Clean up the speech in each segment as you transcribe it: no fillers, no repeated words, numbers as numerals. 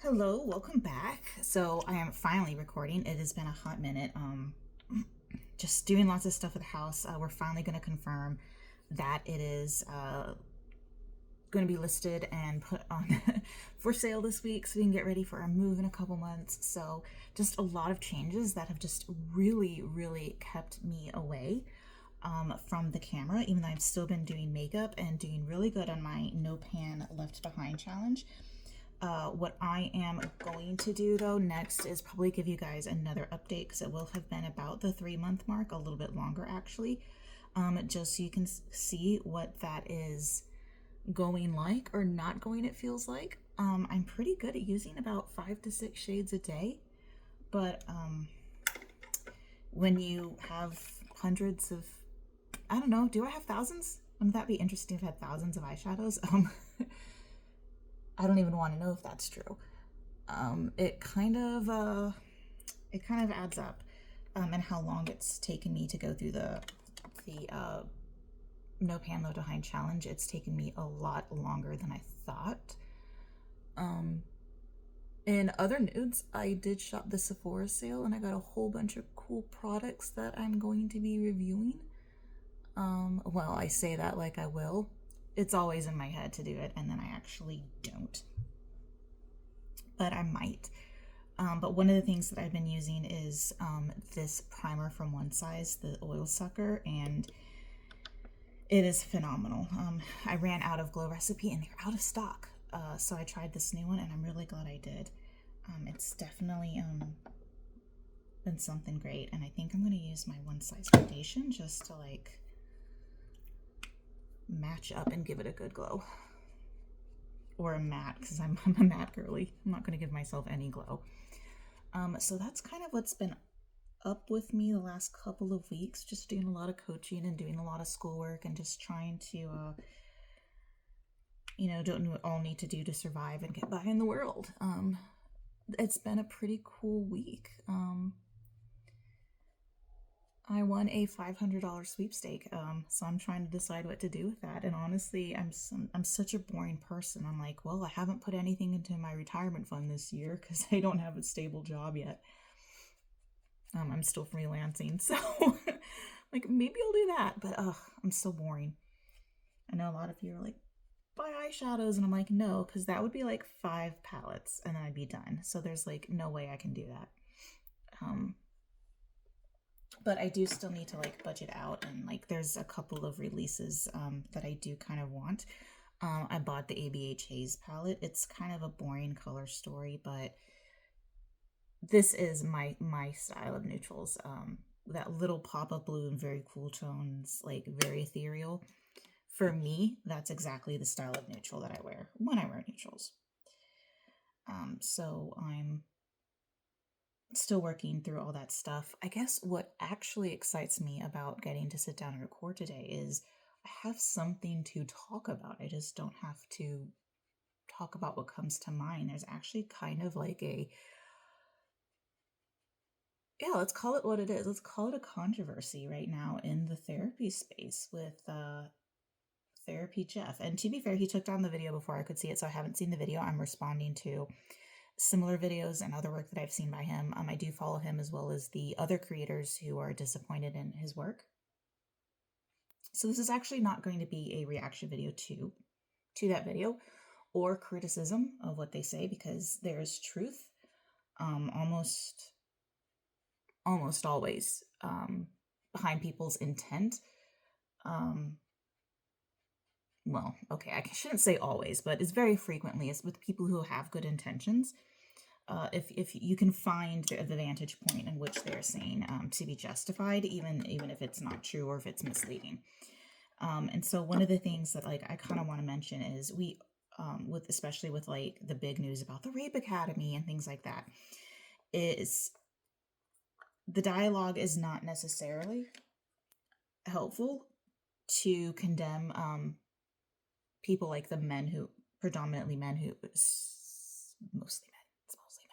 Hello, welcome back. So I am finally recording. It has been a hot minute. Just doing lots of stuff at the house. We're finally going to confirm that it is going to be listed and put on for sale this week, so we can get ready for our move in a couple months. So just a lot of changes that have just really kept me away from the camera, even though I've still been doing makeup and doing really good on my no pan left behind challenge. What I am going to do though next is probably give you guys another update, because it will have been about the 3 month mark, a little bit longer actually, just so you can see what that is going like or not going, it feels like. I'm pretty good at using about 5 to 6 shades a day, but when you have hundreds of, I don't know, do I have thousands? Wouldn't that be interesting if I had thousands of eyeshadows? I don't even want to know if that's true. It kind of adds up, and how long it's taken me to go through the no pan low behind challenge. It's taken me a lot longer than I thought. In other nudes, I did shop the Sephora sale and I got a whole bunch of cool products that I'm going to be reviewing. Well, I say that like I will. It's always in my head to do it, and then I actually don't. But I might. But one of the things that I've been using is this primer from One Size, the Oil Sucker, and it is phenomenal. I ran out of Glow Recipe and they're out of stock. So I tried this new one and I'm really glad I did. It's definitely been something great. And I think I'm going to use my One Size foundation just to like match up and give it a good glow. Or a matte, because I'm a matte girly. I'm not going to give myself any glow. So that's kind of what's been up with me the last couple of weeks, just doing a lot of coaching and doing a lot of schoolwork and just trying to don't all need to do to survive and get by in the world. It's been a pretty cool week. I won a $500 sweepstake, so I'm trying to decide what to do with that. And honestly, I'm such a boring person. I'm like, well, I haven't put anything into my retirement fund this year because I don't have a stable job yet. I'm still freelancing, so like maybe I'll do that. But I'm so boring. I know a lot of you are like, buy eyeshadows, and I'm like, no, because that would be like 5 palettes and then I'd be done. So there's like no way I can do that. But I do still need to like budget out, and like there's a couple of releases that I do kind of want. I bought the ABH Haze palette. It's kind of a boring color story, but this is my style of neutrals. That little pop of blue and very cool tones, like very ethereal. For me, that's exactly the style of neutral that I wear when I wear neutrals. So I'm still working through all that stuff. I guess what actually excites me about getting to sit down and record today is I have something to talk about. I just don't have to talk about what comes to mind. There's actually kind of like let's call it what it is. Let's call it a controversy right now in the therapy space with Therapy Jeff. And to be fair, he took down the video before I could see it, so I haven't seen the video. I'm responding to similar videos and other work that I've seen by him. I do follow him as well as the other creators who are disappointed in his work. So this is actually not going to be a reaction video to that video or criticism of what they say, because there's truth almost always behind people's intent. Well, okay, I shouldn't say always, but it's very frequently it's with people who have good intentions. If you can find the vantage point in which they're saying to be justified, even if it's not true or if it's misleading. And so one of the things that like I kind of want to mention is we with especially with like the big news about the Rape Academy and things like that, is the dialogue is not necessarily helpful to condemn people like the men who predominantly men who mostly men, it's mostly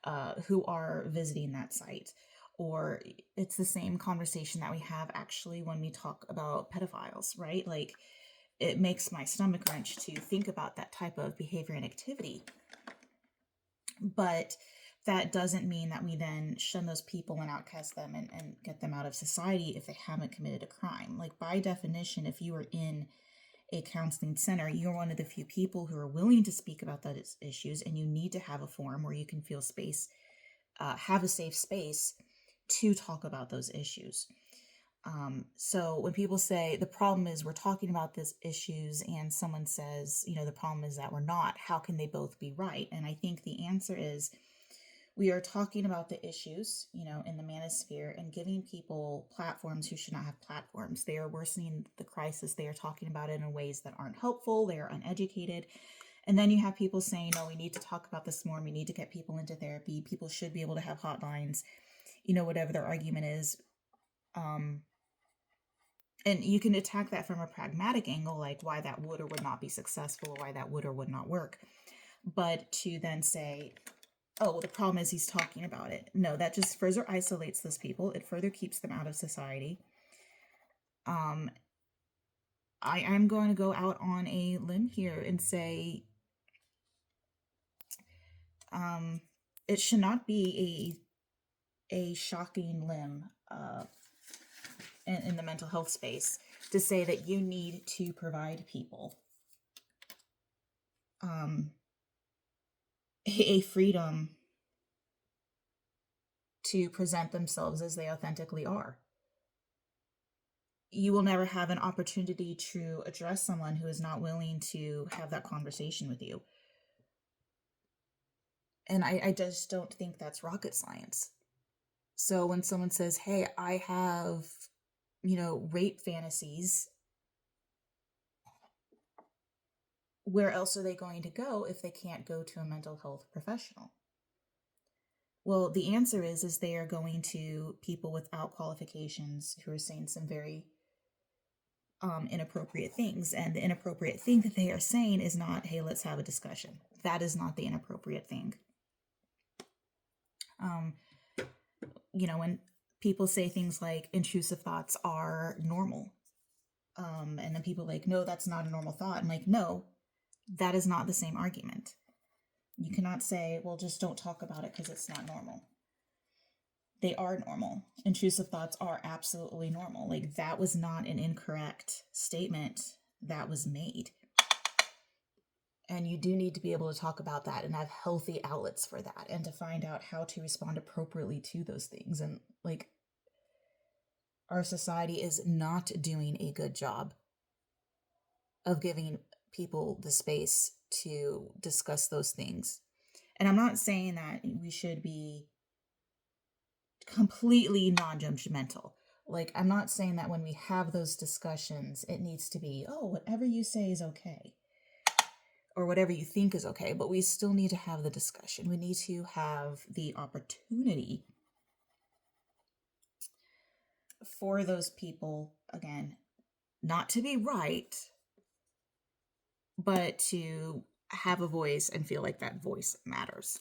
men, who are visiting that site. Or it's the same conversation that we have actually when we talk about pedophiles, right? Like it makes my stomach wrench to think about that type of behavior and activity. But that doesn't mean that we then shun those people and outcast them and get them out of society if they haven't committed a crime. Like, by definition, if you are in a counseling center, you're one of the few people who are willing to speak about those issues, and you need to have a forum where you can feel space, have a safe space to talk about those issues. So when people say the problem is we're talking about these issues, and someone says, the problem is that we're not, how can they both be right? And I think the answer is we are talking about the issues, in the manosphere, and giving people platforms who should not have platforms. They are worsening the crisis. They are talking about it in ways that aren't helpful. They are uneducated. And then you have people saying, no, we need to talk about this more. We need to get people into therapy. People should be able to have hotlines, whatever their argument is. And you can attack that from a pragmatic angle, like why that would or would not be successful, or why that would or would not work. But to then say, oh, well, the problem is he's talking about it. No, that just further isolates those people. It further keeps them out of society. I am going to go out on a limb here and say it should not be a shocking limb in the mental health space to say that you need to provide people a freedom to present themselves as they authentically are. You will never have an opportunity to address someone who is not willing to have that conversation with you. And I just don't think that's rocket science. So when someone says, hey, I have, rape fantasies, where else are they going to go if they can't go to a mental health professional? Well, the answer is they are going to people without qualifications who are saying some very inappropriate things. And the inappropriate thing that they are saying is not, hey, let's have a discussion. That is not the inappropriate thing. When people say things like intrusive thoughts are normal, and then people are like, no, that's not a normal thought. I'm like, no, that is not the same argument. You cannot say, well, just don't talk about it because it's not normal. They are normal. Intrusive thoughts are absolutely normal. Like, that was not an incorrect statement that was made. And you do need to be able to talk about that and have healthy outlets for that, and to find out how to respond appropriately to those things. And like, our society is not doing a good job of giving people the space to discuss those things. And I'm not saying that we should be completely non-judgmental. Like, I'm not saying that when we have those discussions, it needs to be, oh, whatever you say is okay, or whatever you think is okay, but we still need to have the discussion. We need to have the opportunity for those people, again, not to be right, but to have a voice and feel like that voice matters.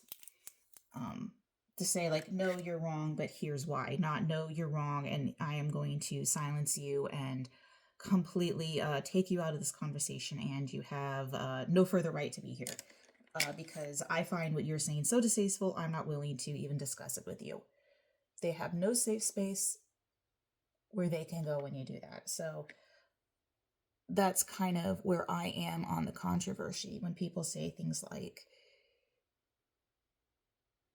To say, like, no, you're wrong, but here's why. Not, no, you're wrong, and I am going to silence you and completely take you out of this conversation, and you have no further right to be here. Because I find what you're saying so distasteful, I'm not willing to even discuss it with you. They have no safe space where they can go when you do that. So that's kind of where I am on the controversy when people say things like,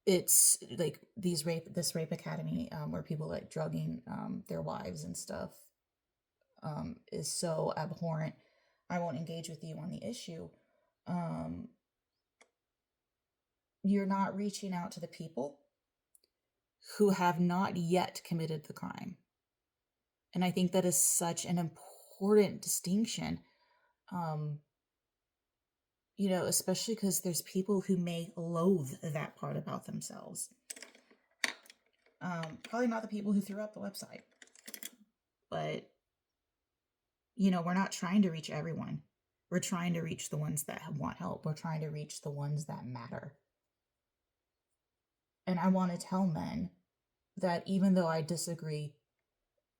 it's like this rape academy where people like drugging their wives and stuff is so abhorrent. I won't engage with you on the issue. You're not reaching out to the people who have not yet committed the crime. And I think that is such an important distinction. Especially because there's people who may loathe that part about themselves. Probably not the people who threw up the website. But, we're not trying to reach everyone. We're trying to reach the ones that want help. We're trying to reach the ones that matter. And I want to tell men that even though I disagree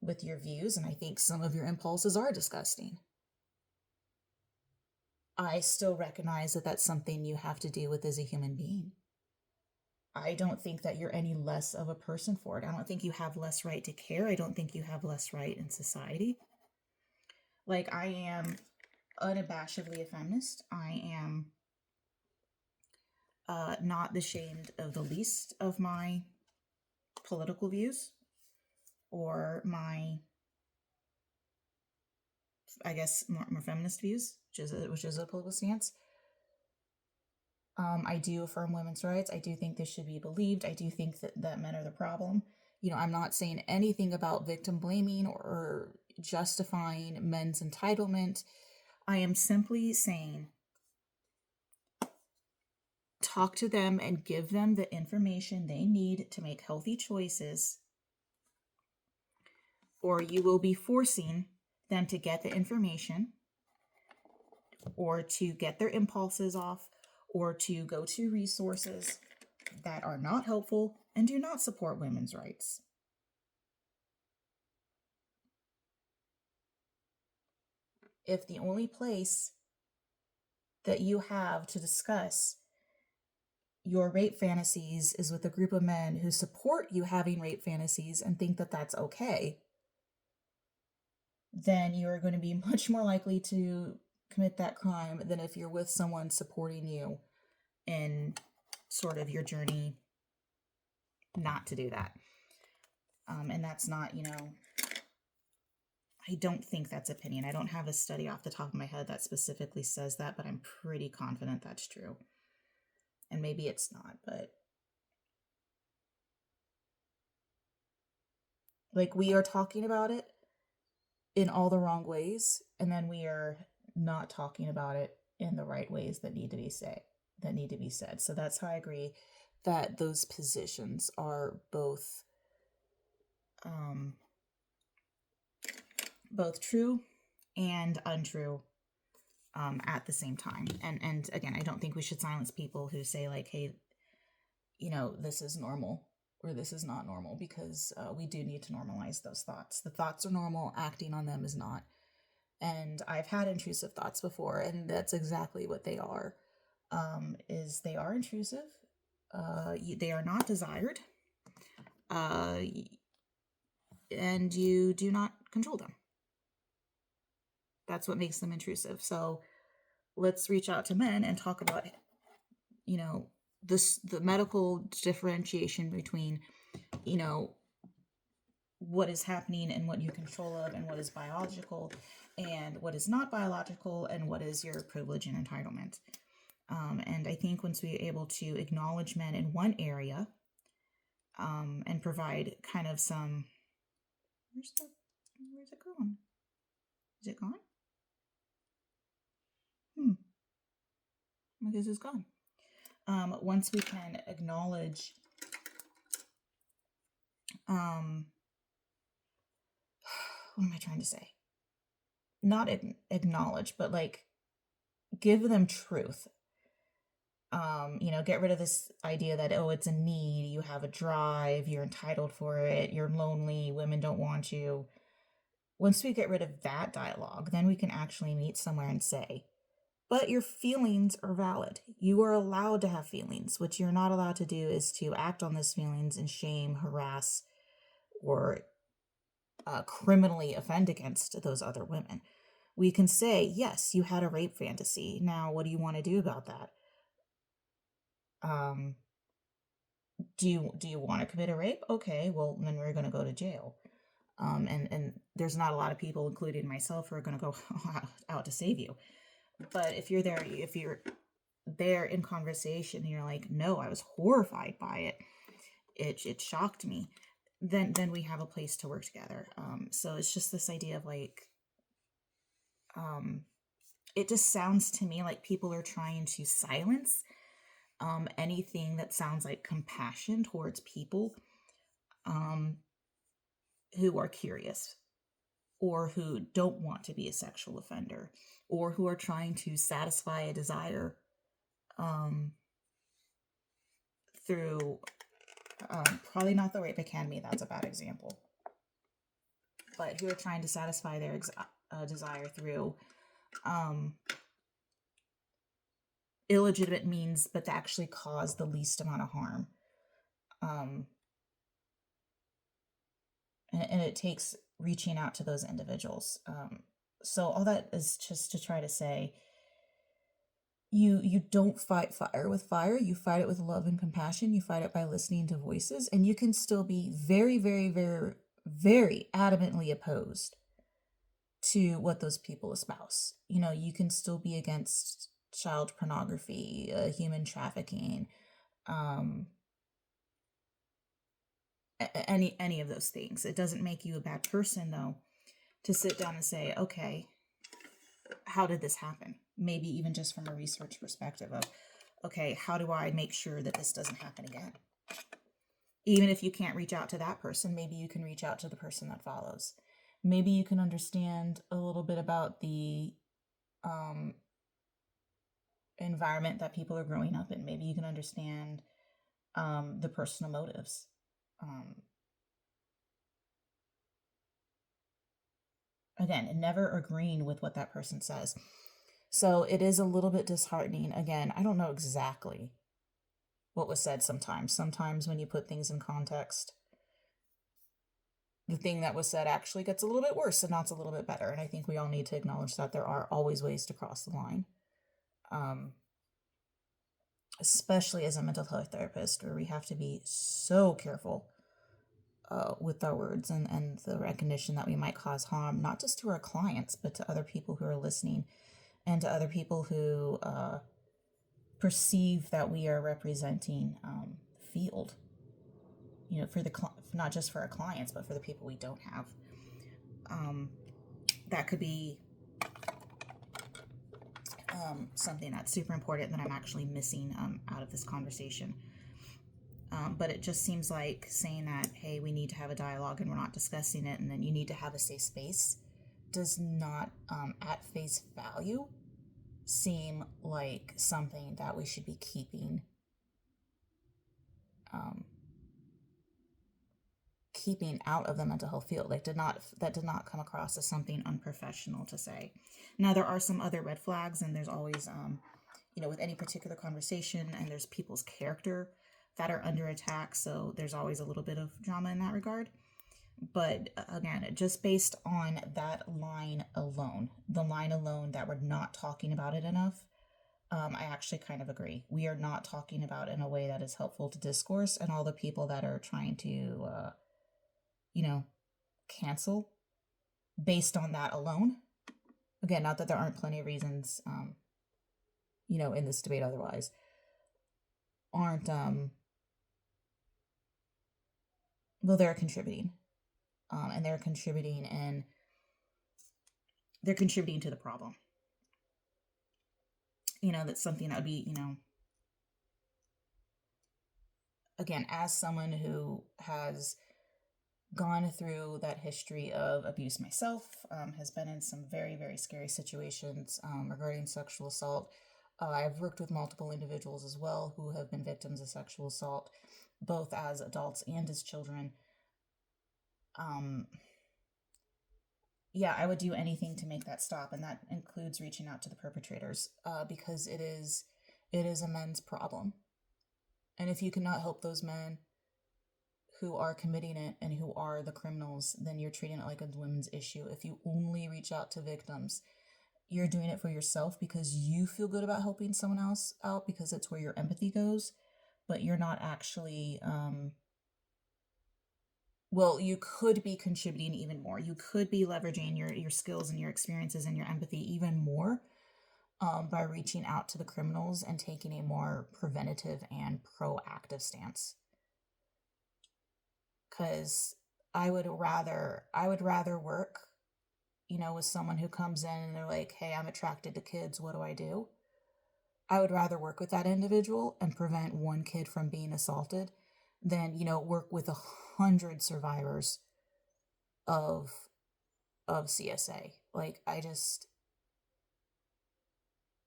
with your views, and I think some of your impulses are disgusting, I still recognize that that's something you have to deal with as a human being. I don't think that you're any less of a person for it. I don't think you have less right to care. I don't think you have less right in society. Like, I am unabashedly a feminist. I am not ashamed of the least of my political views or my, I guess, more feminist views, which is a political stance. I do affirm women's rights. I do think this should be believed. I do think that men are the problem. You know, I'm not saying anything about victim blaming or justifying men's entitlement. I am simply saying talk to them and give them the information they need to make healthy choices, or you will be forcing them to get the information or to get their impulses off or to go to resources that are not helpful and do not support women's rights. If the only place that you have to discuss your rape fantasies is with a group of men who support you having rape fantasies and think that that's okay, then you are going to be much more likely to commit that crime than if you're with someone supporting you in sort of your journey not to do that. And that's not, I don't think that's opinion. I don't have a study off the top of my head that specifically says that, but I'm pretty confident that's true. And maybe it's not, but like, we are talking about it in all the wrong ways, and then we are not talking about it in the right ways that need to be said. So that's how I agree that those positions are both true and untrue at the same time. And again, I don't think we should silence people who say, like, hey, this is normal or this is not normal, because we do need to normalize those thoughts. The thoughts are normal, acting on them is not. And I've had intrusive thoughts before, and that's exactly what they are. Is they are intrusive. They are not desired. And you do not control them. That's what makes them intrusive. So let's reach out to men and talk about, the medical differentiation between, what is happening and what you control of, and what is biological and what is not biological, and what is your privilege and entitlement. And I think once we're able to acknowledge men in one area, and provide kind of some, where's it going? Is it gone? I guess it's gone. Once we can acknowledge, what am I trying to say? Not acknowledge, but like give them truth. Get rid of this idea that, oh, it's a need, you have a drive, you're entitled for it, you're lonely, women don't want you. Once we get rid of that dialogue, then we can actually meet somewhere and say, but your feelings are valid. You are allowed to have feelings. What you're not allowed to do is to act on those feelings and shame, harass, or criminally offend against those other women. We can say, yes, you had a rape fantasy. Now, what do you want to do about that? Do you want to commit a rape? Okay, well, then we're going to go to jail. And there's not a lot of people, including myself, who are going to go out to save you. But if you're there in conversation and you're like, no, I was horrified by it, it shocked me, then we have a place to work together. So it's just this idea of like, it just sounds to me like people are trying to silence anything that sounds like compassion towards people who are curious, or who don't want to be a sexual offender, or who are trying to satisfy a desire through probably not the Rape Academy, that's a bad example, but who are trying to satisfy their desire through illegitimate means, but to actually cause the least amount of harm. Um, and it takes reaching out to those individuals. So all that is just to try to say, you don't fight fire with fire. You fight it with love and compassion. You fight it by listening to voices, and you can still be very, very, very, very adamantly opposed to what those people espouse. You can still be against child pornography, human trafficking, um, any of those things. It doesn't make you a bad person, though, to sit down and say, okay, how did this happen? Maybe even just from a research perspective of, okay, how do I make sure that this doesn't happen again? Even if you can't reach out to that person, maybe you can reach out to the person that follows. Maybe you can understand a little bit about the environment that people are growing up in. Maybe you can understand the personal motives. Again, never agreeing with what that person says. So it is a little bit disheartening. Again, I don't know exactly what was said sometimes. Sometimes when you put things in context, the thing that was said actually gets a little bit worse and not a little bit better. And I think we all need to acknowledge that there are always ways to cross the line. Especially as a mental health therapist, where we have to be so careful with our words and the recognition that we might cause harm, not just to our clients, but to other people who are listening and to other people who perceive that we are representing field, for not just for our clients, but for the people we don't have. That could be something that's super important that I'm actually missing out of this conversation. But it just seems like saying that, hey, we need to have a dialogue and we're not discussing it, and then you need to have a safe space, does not, at face value, seem like something that we should be keeping out of the mental health field. That did not come across as something unprofessional to say. Now, there are some other red flags, and there's always, with any particular conversation, and there's people's character that are under attack, so there's always a little bit of drama in that regard. But again, just based on that line alone, the line alone that we're not talking about it enough, I actually kind of agree. We are not talking about it in a way that is helpful to discourse, and all the people that are trying to, cancel based on that alone. Again, not that there aren't plenty of reasons, in this debate otherwise, aren't, they're contributing. And they're contributing to the problem. That's something that would be, again, as someone who has gone through that history of abuse myself, has been in some very, very scary situations regarding sexual assault. I've worked with multiple individuals as well who have been victims of sexual assault, both as adults and as children. Yeah, I would do anything to make that stop, and that includes reaching out to the perpetrators, because it is a men's problem. And if you cannot help those men who are committing it and who are the criminals, then you're treating it like a women's issue. If you only reach out to victims, you're doing it for yourself because you feel good about helping someone else out, because it's where your empathy goes, but you're not actually, you could be contributing even more. You could be leveraging your skills and your experiences and your empathy even more by reaching out to the criminals and taking a more preventative and proactive stance. Because I would rather work, with someone who comes in and they're like, hey, I'm attracted to kids, what do I do? I would rather work with that individual and prevent one kid from being assaulted than, work with 100 survivors of CSA. Like, I just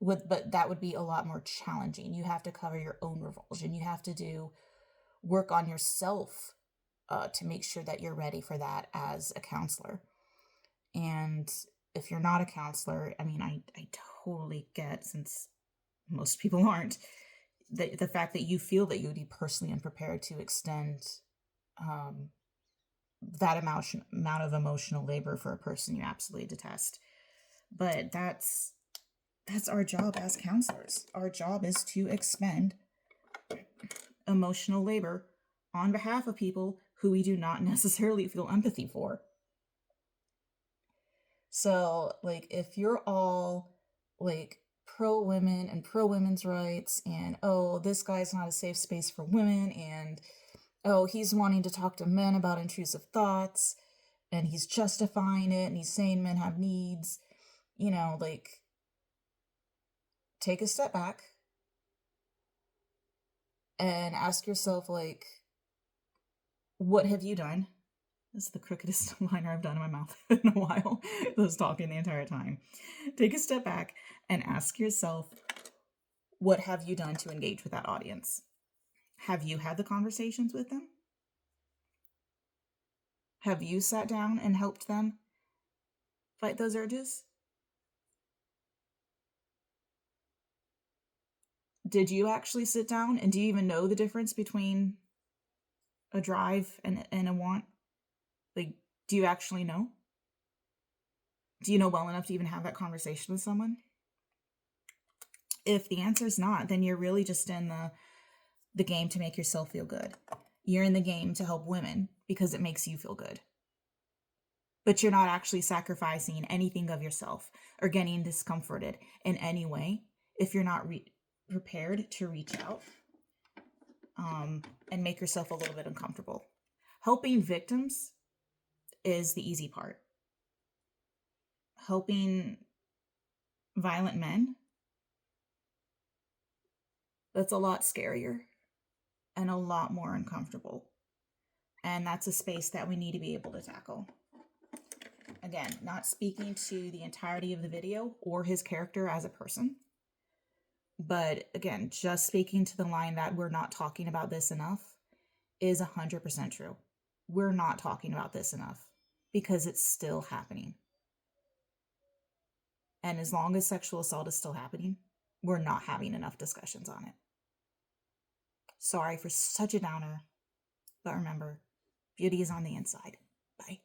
would, but that would be a lot more challenging. You have to cover your own revulsion. You have to do work on yourself to make sure that you're ready for that as a counselor. And if you're not a counselor, I mean, I totally get, since most people aren't, the fact that you feel that you would be personally unprepared to extend um, that amount of emotional labor for a person you absolutely detest. But that's our job as counselors. Our job is to expend emotional labor on behalf of people who we do not necessarily feel empathy for. So, like, if you're all like pro women and pro women's rights, and oh, this guy's not a safe space for women, and oh, he's wanting to talk to men about intrusive thoughts, and he's justifying it, and he's saying men have needs, like, take a step back and ask yourself, like, what have you done? This is the crookedest liner I've done in my mouth in a while. I was talking the entire time. Take a step back and ask yourself, what have you done to engage with that audience? Have you had the conversations with them? Have you sat down and helped them fight those urges? Did you actually sit down, and do you even know the difference between a drive and a want? Like, do you actually know? Do you know well enough to even have that conversation with someone? If the answer is not, then you're really just in the game to make yourself feel good. You're in the game to help women because it makes you feel good. But you're not actually sacrificing anything of yourself or getting discomforted in any way if you're not prepared to reach out and make yourself a little bit uncomfortable. Helping victims is the easy part. Helping violent men, that's a lot scarier and a lot more uncomfortable. And that's a space that we need to be able to tackle. Again, not speaking to the entirety of the video or his character as a person, but again, just speaking to the line that we're not talking about this enough is 100% true. We're not talking about this enough because it's still happening. And as long as sexual assault is still happening, we're not having enough discussions on it. Sorry for such a downer, but remember, beauty is on the inside. Bye.